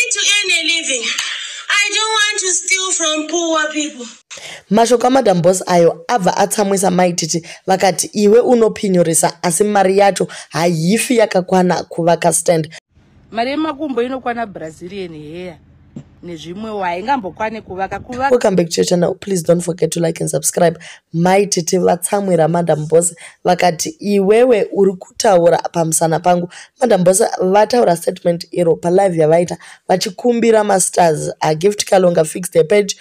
need to earn a living. I don't want to steal from poor people. Mashoko Madam Boss ayo abva atsamwisa maititi vakati iwe unopinyoresa asi mari yacho haifi yakakwana kuvaka stand. Mari yemakumbo inokwana Brazilian hair nezvimwewo haingambokwane kuvaka. Welcome back to your channel. Please don't forget to like and subscribe. Maititi vatsamwira Madam Boss vakati iwewe uri kutaura pamusana pangu. Madam Boss vataura statement iro palive yavaita vachikumbira masters Gift Kalonga fixed their page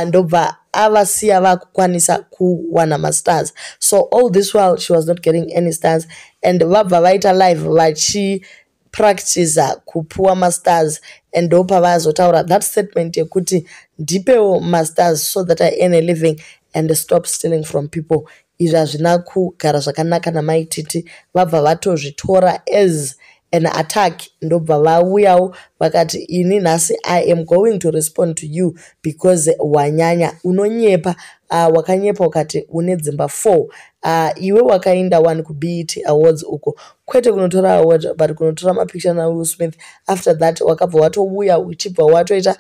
ndobva avasiya vakukwanisa kuwana masters. So all this while she was not getting any stars and vabva vaita live vachi practice kupuwa masters and ndopa vazotaura that statement yekuti ndipewo masters so that I earn a living and stop stealing from people. Izvi hazvina kugara zvakanaka naMaititi, vabva vatozvitora as an attack ndobva vauyawo vakati ini nhasi I am going to respond to you because wanyanya unonyepa. Wakanyepa ukati une dzimba 4. Iwe wakaenda 1 kuBET Awards uko kwete kunotora award but kunotora mapicture na Will Smith. After that wakabva watouya uchibva watoita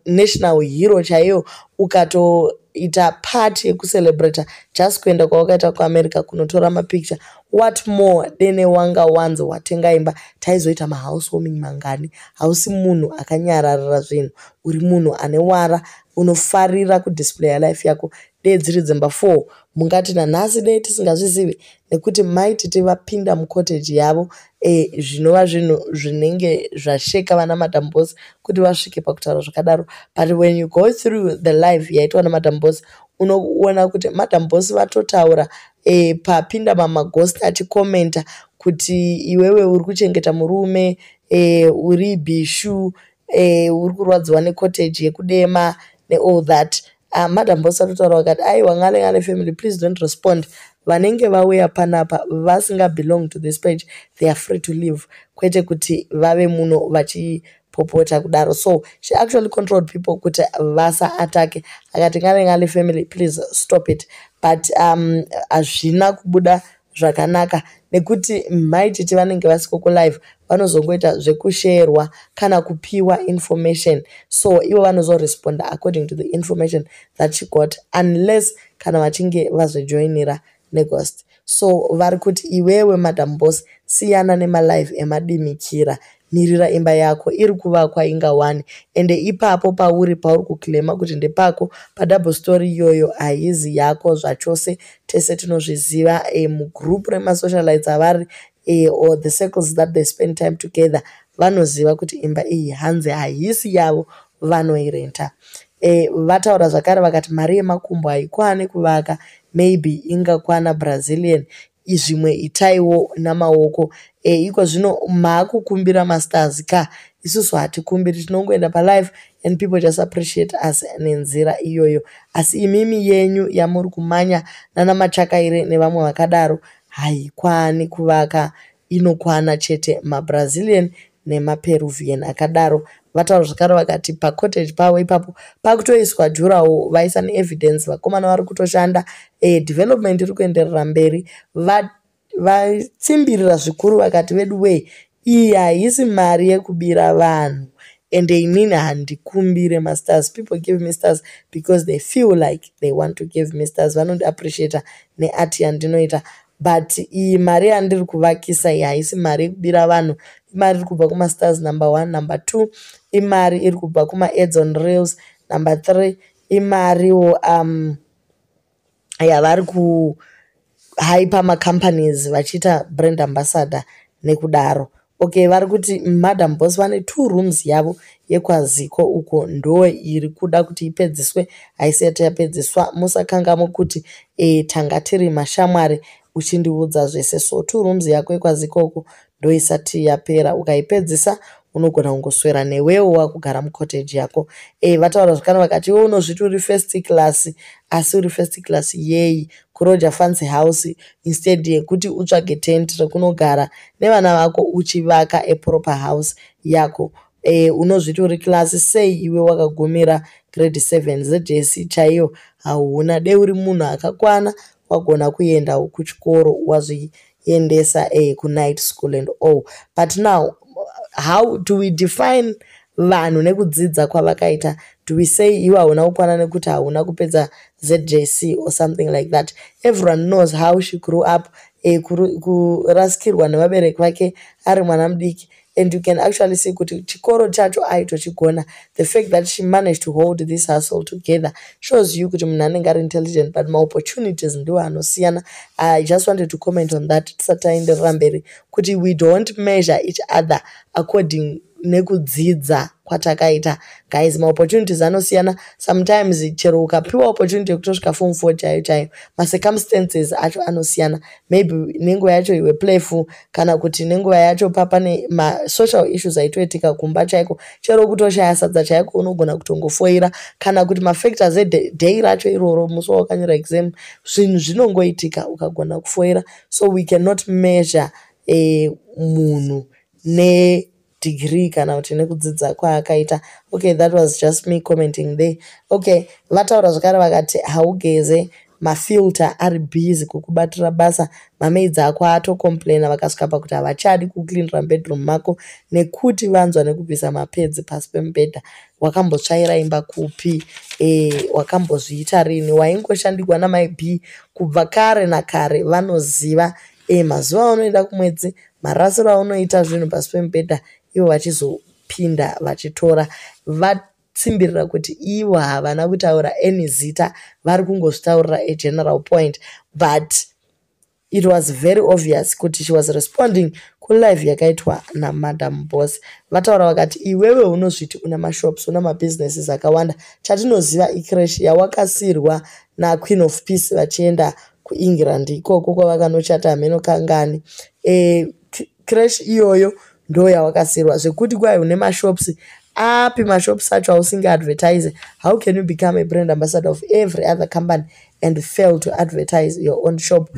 national hero chaiyo ukatoita party yekucelebrate just kuenda kwawakaita kuAmerica kunotora mapicture. What more dene wanga wanzo watenga imba taizoita mahousewarming mangani. Hausi munhu akanyararira zvinhu, uri munhu ane wara unofarira kudisplaya life yako. Dei dziri dzimba 4 mungati nanhasi dei tisingazvizivi nekuti Maititi vapinda mucottage yavo zvinova zvinhu zvinenge zvasheka vana Madam Boss kuti vasvike pakutaura zvakadaro. But when you go through the live yaitwa naMadam Boss unoona kuti Madam Boss vatotaura papinda mamaghost achikomenta kuti iwewe uri kuchengeta murume, uri bishu, uri kurwadziwa necottage yekudema all that. Madam Boss atotaura vakati aiwa ngale family please don't respond. Vanenge vauya panapa vasinga belong to this page they are free to leave. Kwete kuti vave muno vachipopota kudaro. So she actually controlled people kuti vasa atake. Akati ngale family please stop it. But hazvina kubuda zvakanaka nekuti Maititi vanenge vasiko ku live vanozongoita zvekusherwa kana kupiwa information. So ivo vanozoresponda according to the information that she got unless kana vachinge vazojoinira neghost. So vari kuti iwewe Madam Boss siyana nemalive emadimikira, mirira imba yako iri kuvakwa inga 1 ende ipapo pauri kuklema kuti ndepako padouble story iyoyo haizi yako zvachose. Tese tinozviziva mugroup remasocialites avari or the circles that they spend time together vanoziva kuti imba iyi hanzi haisi yavo vanoirenta. Vataura zvakare vakati mari yemakumbo haikwani kuvaka, maybe ingakwana Brazilian. Izvimwe itaiwo namaoko. Iko zvino maakukumbira masters ka isusu hatikumbiri, tinongoenda palive and people just appreciate us nenzira iyoyo. Asi imimi yenyu yamuri kumanya nana Machakaire nevamwe vakadaro haikwani kuvaka, inokwana chete maBrazilian nemaPeruvian akadaro. Vataura zvakare vakati pacottage pavo ipapo pakutoiswa jurawo vaisa neevidence vakomana vari kutoshanda, development iri kuenderera mberi. Vatsimbirira zvikuru vakati vedu wei iyi haisi mari yekubira vanhu ende inini handikumbire masters. People give me stars because they feel like they want to give me stars. Vanoti appreciate neart yandinoita. But iyi mari yandiri kuvakisa haisi mari yekubira vanhu. Imari iri kubva kumastars number 1, number 2 imari iri kubva kumaAds on Reels, number 3 imariwo yavari kuhypa macompanies vachiita brand ambassador nekudaro. Okay, vari kuti Madam Boss vane 2 rooms yavo yekwaziko uko ndo iri kuda kuti ipedziswe, haisati yapedziswa. Musakangamo kuti tanga tiri mashamwari uchindiudza zvese. So 2 rooms yako yekwaziko uko ndo isati yapera, ukaipedzisa unogona kungoswera newewo wakugara mucottage yako. Vataura zvakare vakati iwe unozviti uri first class asi uri first class yei kuRoger Fancy House instead yekuti utsvage tent rekunogara nevana vako uchivaka proper house yako. Unozviti uri class sei iwe wakagumira grade 7 ZJC chaiyo hauna. Dei uri munhu akakwana wagona kuenda kuchikoro wazviendesa ku night school and all. But now how do we define vanhu nekudzidza kwavakaita. Do we say iwe hauna kukwana nekuti hauna kupedza ZJC or something like that? Everyone knows how she grew up, kurasikirwa nevabereki vake ari mwana mudiki. And you can actually see kuti chikoro chacho aitochigona. The fact that she managed to hold this hustle together shows you kuti munhu anenge ari intelligent, but opportunities ndiwo anosiyana. I just wanted to comment on that tisati taenderera mberi kuti we don't measure each other according nekudzidza kwatakaita. Guys, opportunities anosiyana. Sometimes chero ukapiwa opportunity yekutosvika form 4 chaiyo chaiyo, circumstances acho anosiyana. Maybe nenguva yacho iwe playful, kana kuti nenguva yacho papane social issues aitoitika kumba chaiko, chero kutoshaya sadza chaiko unogona kutongofoira, kana kuti factors day racho iroro musi wakanyora exam, zvinhu zvinongoitika ukagona kufoira. So we cannot measure munhu ne degree kana kuti nekudzidza kwaakaita. Okay, that was just me commenting there. Okay, vataura zvakare vakati haugeze mafilter ari busy kukubatira basa, mamaids ako atocomplaina vakasvika pakuti havachadi kucleanra bedroom mako nekuti vanzwa nekubvisa mapedzi pasi pemubhedha. Wakambotsvaira imba kupi? Wakambozviita rini? Waingoshandikwa namai kubva kare nakare, vanoziva mazuva aunoenda kumwedzi, marasiro aunoita zvinhu pasi pemubhedha, ivo vachizopinda vachitora. Vatsimbirira kuti ivo havana kutaura any zita, vari kungozvitaurira a general point. But it was very obvious kuti she was responding kulive yakaitwa naMadam Boss. Vataura vakati iwewe unozviti una mashops, una mabusinesses akawanda, chatinoziva icresh yawakasirwa naQueen of Peace vachienda kuEngland, ikoko kwavakanochata hameno kangani. Crash iyoyo ndo yawakasirwa zvekuti kwai une mashops api mashops acho ausingaadvertise. How can you become a brand ambassador of every other company and fail to advertise your own shop?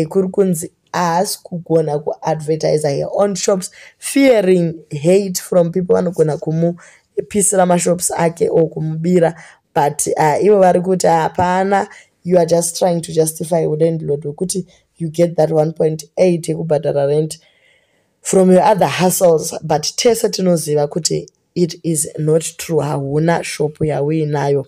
Kuri kunzi haasi kugona kuadvertise your own shops, fearing hate from people vanogona kumupisira mashops ake or kumubira. But ivo vari kuti hapana, you are just trying to justify landlord wekuti you get that 1.8 yekubhadhara rent from your other hustles. But tese tinoziva kuti it is not true. Hauna shop yauinayo.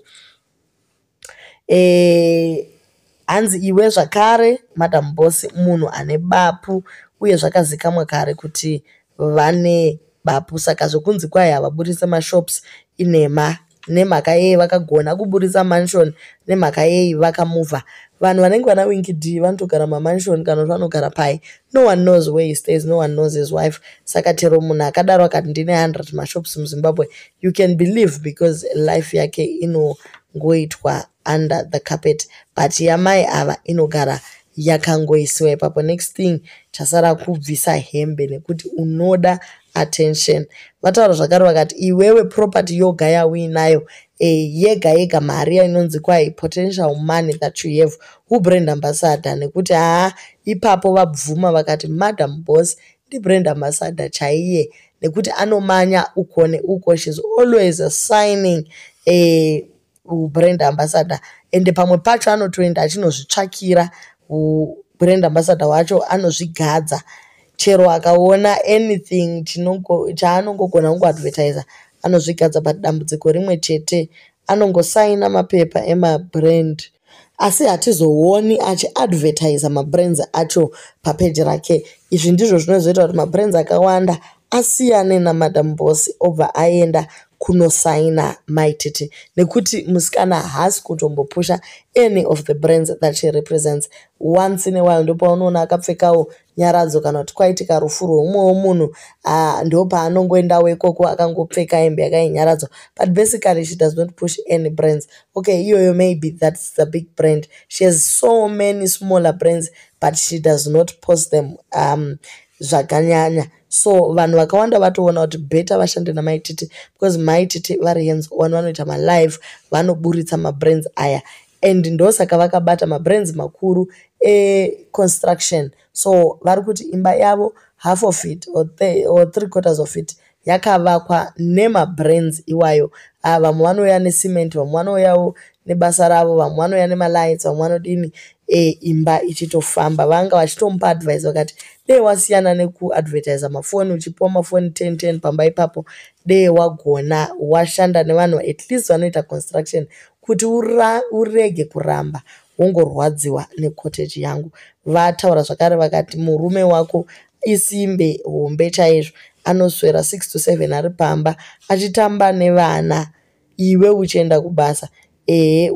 Hanzi iwe zvakare Madam Boss munhu ane bapu, uye zvakazikamwa kare kuti vane bapu, saka zvokunzi kwai havaburitse mashops inema. Nemhaka yei vakagona kuburitsa mansion, nemhaka yei vakamuvha. Vanhu vanenge vana Winky D vanotogara mamansion kana kuti vanogara pai. No one knows where he stays, no one knows his wife. Saka chero munhu akadaro akati ndine 100 mashops muZimbabwe, you can believe because life yake inongoitwa under the carpet. But yamai ava inogara yakangoisiwa ipapo. Next thing chasara kubvisa hembe nekuti unoda attention. Vataura zvakare vakati iwewe property yoga yauinayo yega yega mari inonzi kwai potential money that you have, brand ambassador. Nekuti ipapo vabvuma vakati Madam Boss ndi brand ambassador chaiye, nekuti anomanya uko neuko, she's always signing brand ambassador. And pamwe pacho anotoenda achinozvitsvakira brand ambassador wacho, anozvigadza. Chero akaona anything chaanongogona kungoadvertisa anozvigadza padambudziko rimwe chete, anongosaina mapepa emabrand. Asi hatizooni achiadvertisa mabrands acho papeji rake. Izvi ndizvo zvinozoita kuti mabrands akawanda asiyane naMadam Boss obva aenda kunosaina maititi, nekuti musikana haasi kutombopusha any of the brands that she represents. Once in a while ndipo unoona akapfekawo nyaradzo kana kuti kwaitika rufu rwoumwewo munhu, ndo paanongoendawo ikoko akangopfeka hembe yakainyaradzo. But basically she does not push any brands. Okay, iyoyo maybe that's the big brand. She has so many smaller brands but she does not post them zvakanyanya. So vanhu vakawanda vatoona kuti better vashande naMaititi because Maititi vari hands on, vanoita malive, vanoburitsa mabrands aya. And ndosaka vakabata mabrands makuru construction. So vari kuti imba yavo half of it or 3/4 of it yakavakwa nemabrands iwayo. Vamwe vanouya necement, vamwe vanouyawo nebasa ravo, vamwe vanouya nemalights, vamwe vanodini, imba ichitofamba. Vanga vachitomupa advice vakati dei wasiyana nekuadvertisa mafoni uchipiwa mafoni 10 pamba ipapo, dei wagona washanda nevanhu at least vanoita construction kuti urege kuramba wongorwadziwa necottage yangu. Vataura zvakare vakati murume wako isimbe hombe chaizvo, anoswera 6 to 7 ari pamba achitamba nevana, iwe uchienda kubasa.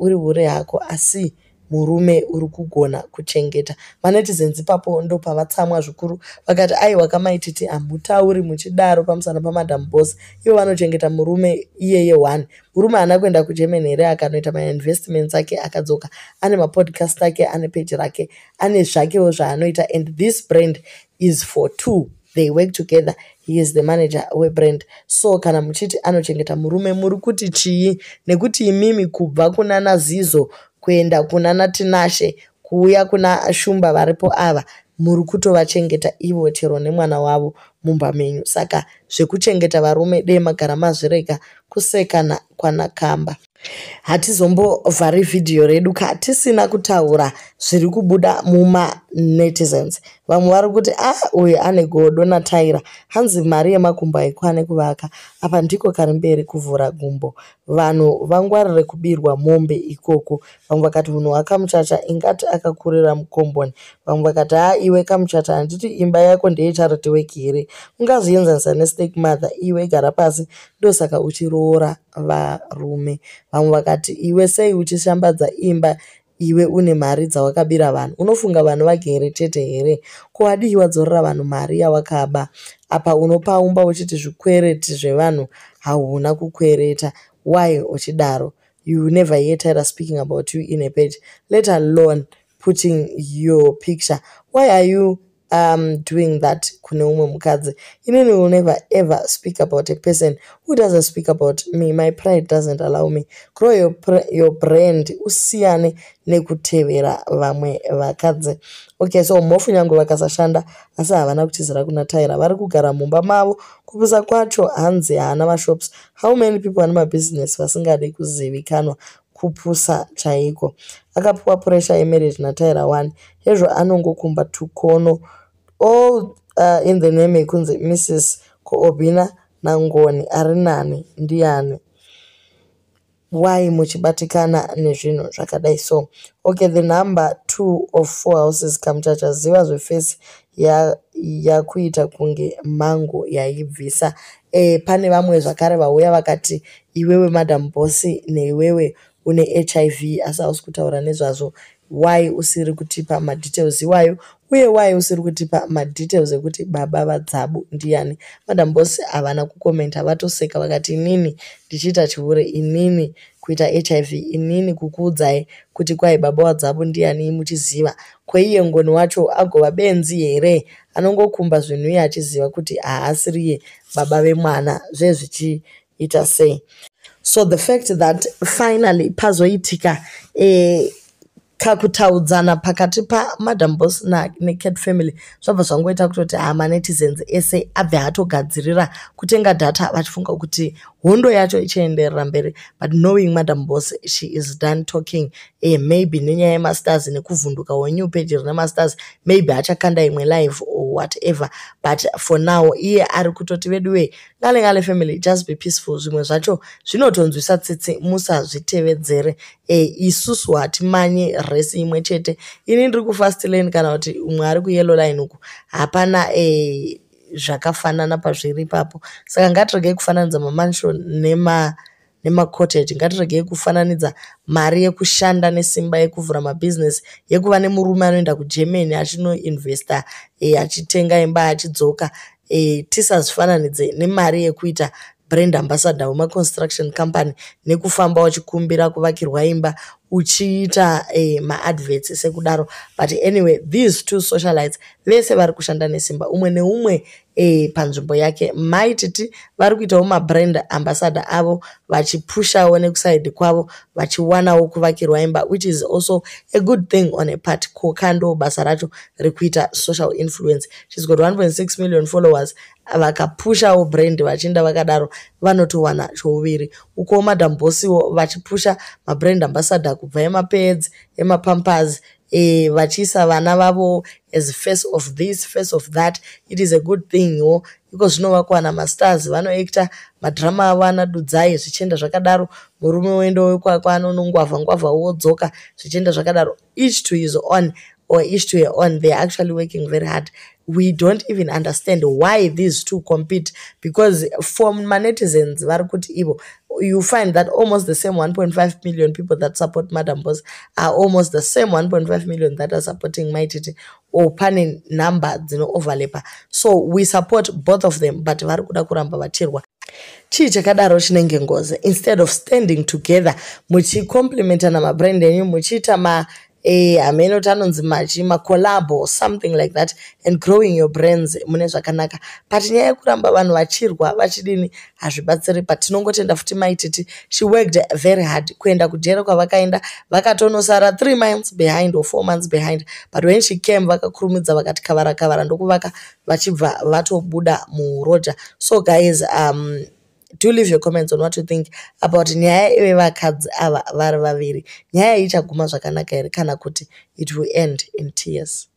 Uri hure hako asi murume uri kugona kuchengeta. Manetizens ipapo ndo pavatsamwa zvikuru vakati aiwa kamaititi hamutauri muchidaro pamusana paMadam Boss, ivo vanochengeta murume iyeye 1. Murume haana kuenda kuGermany here akanoita mainvestments ake akadzoka, ane mapodcast ake, ane page rake, ane zvakewo zvaanoita, and this brand is for 2. They work together. He is the manager webrand. So kana muchiti anochengeta murume muri kuti chii? Nekuti imimi kubva kuna Nazizo kuenda kuna Natinashe kuuya kuna Shumba varipo ava muri kutovachengeta ivo chero nemwana wavo mumba menyu. Saka zvekuchengeta varume dei magara mazvirega kusekana kwanakamba. Hatizombovhari vhidhiyo redu katisina kutaura zviri kubuda mumanetizens. Vamwe vari kuti uyu ane godo naTaira, hanzi mari yemakumbo haikwane kuvaka, apa ndiko kari mberi kuvhura gumbo, vanhu vangwarire kubirwa mombe ikoko. Vamwe vakati munhu wakamuchacha ingati akakurira mukomboni. Vamwe vakati iwe kamuchacha handiti imba yako ndeyecharity work here, ungazoenzanisa nestake mother, iwe gara pasi ndosaka uchiroora varume. Vamwe vakati iwe sei uchishambadza imba, iwe une mari dzawakabira vanhu, unofunga vanhu vagere chete here? Ko hadii wadzorera vanhu mari yawakaba? Apa unopaumba uchiti zvikwereti zvevanhu hauna kukwereta. Why uchidaro? You never hear Taira speaking about you in a page, let alone putting your picture. Why are you doing that kune umwe mukadzi? Inini will never ever speak about a person who doesn't speak about me. My pride doesn't allow me. Grow your brand, usiyane nekutevera vamwe vakadzi. Okay, so mofu nyangu vakasashanda asi havana kutizira kuna Taira, vari kugara mumba mavo. Kupisa kwacho hanzi haana mashops. How many people vane mabusiness vasingade kuzivikanwa? Kupusa chaiko. Akapuwa pressure yemarriage naTaira 1, hezvo anongokumba tukono, all in the name yekunzi Mrs. Koobina Nangoni. Ari nani ndiani? Why muchibatikana nezvinhu zvakadai so? Okay, the number 2 of 4 houses Kamuchacha, ziva zveface yakuita kunge mango yaibvisa. Pane vamwe zvakare vauya vakati iwewe Madam Boss neiwewe une HIV asi hausi kutaura nezvazvo. Why usiri kutipa madetails iwayo? Uye why usiri kutipa madetails ekuti baba vadzabu ndiani? Madam Boss havana kukomenta, vatoseka vakati inini ndichiita chihure, inini kuita HIV, inini kukuudzai kuti kwai baba vadzabu ndiani muchiziva? Kweiye ngoni wacho agova benzi here anongokumba zvinhu iye achiziva kuti haasiriye baba vemwana, zvezvichiita sei? So the fact that finally pazoitika kakutaudzana pakati paMadam Boss neCat Family zvabva zvangoita kutoti manetizens ese abve atogadzirira kutenga data vachifunga kuti hondo yacho ichaenderera mberi. But knowing Madam Boss, she is done talking. Maybe nenyaya yemasters nekuvhunduka wenew page rina masters, maybe achakanda imwe live or whatever. But for now iye ari kutoti veduwe ngale family, just be peaceful. Zvimwe zvacho zvinotonzwisa tsitsi, musazvitevedzere. Isusu hatimanye resi imwe chete. Ini ndiri kufast lane kana kuti umwe ari kuyellow line uku hapana zvakafanana pazviri papo. Saka ngatiregei kufananidza mamansion nemacottage, ngatiregei kufananidza mari yekushanda nesimba yekuvhura mabusiness, yekuva nemurume anoenda kuGermany achinoinvesta achitenga imba achidzoka. Tisazvifananidze nemari yekuita brand ambassador wemaconstruction company nekufamba uchikumbira kuvakirwa imba uchiita maadverts sekudaro. But anyway, these two socialites vese vari kushanda nesimba, umwe neumwe panzvimbo yake. Maititi vari kuitawo mabrand ambassador avo vachipushawo nekusaidi kwavo vachiwanawo kuvakirwa imba, which is also a good thing on a part. Kokando basa racho rekuita social influence. She's got 1.6 million followers. Vakapushawo brand vachinda vakadaro vanotowana chouviri. Uko Madam Boss vachipusha mabrand ambassador kubva emapads, emapampers, vachiisa vana vavo as face of this, face of that. It is a good thing yo, because zvinova kuwana mastars vanoacta madrama avo anadudzai zvichienda zvakadaro, murume wendo wekwakwa anonongwavha wodzoka zvichienda zvakadaro. Each to his own, or each to her own. They are actually working very hard. We don't even understand why these two compete, because from netizens you find that almost the same 1.5 million people that support Madam Boss are almost the same 1.5 million that are supporting My Titi, or panning number overlap. So we support both of them, but varikuda kuramba vachirwa. Chii chakadaro chinenge ngozi. Instead of standing together muchikomplementana mabrand enyu, muchiita ameno tanonzi collab or something like that, and growing your brands mune zvakanaka. But nyaya yekuramba vanhu vachirwa vachidini hazvibatsiri. But tinongotenda futi My Titi, she worked very hard. Kuenda kujera kwavakaenda vakatonosara 3 months behind or 4 months behind, but when she came vakakurumidza vakati kavara ndokuvaka vachibva vatobuda muroja. So guys, do leave your comments on what you think about nyaya yevakadzi ava vari vaviri. Nyaya ichaguma zvakanaka here kana kuti it will end in tears?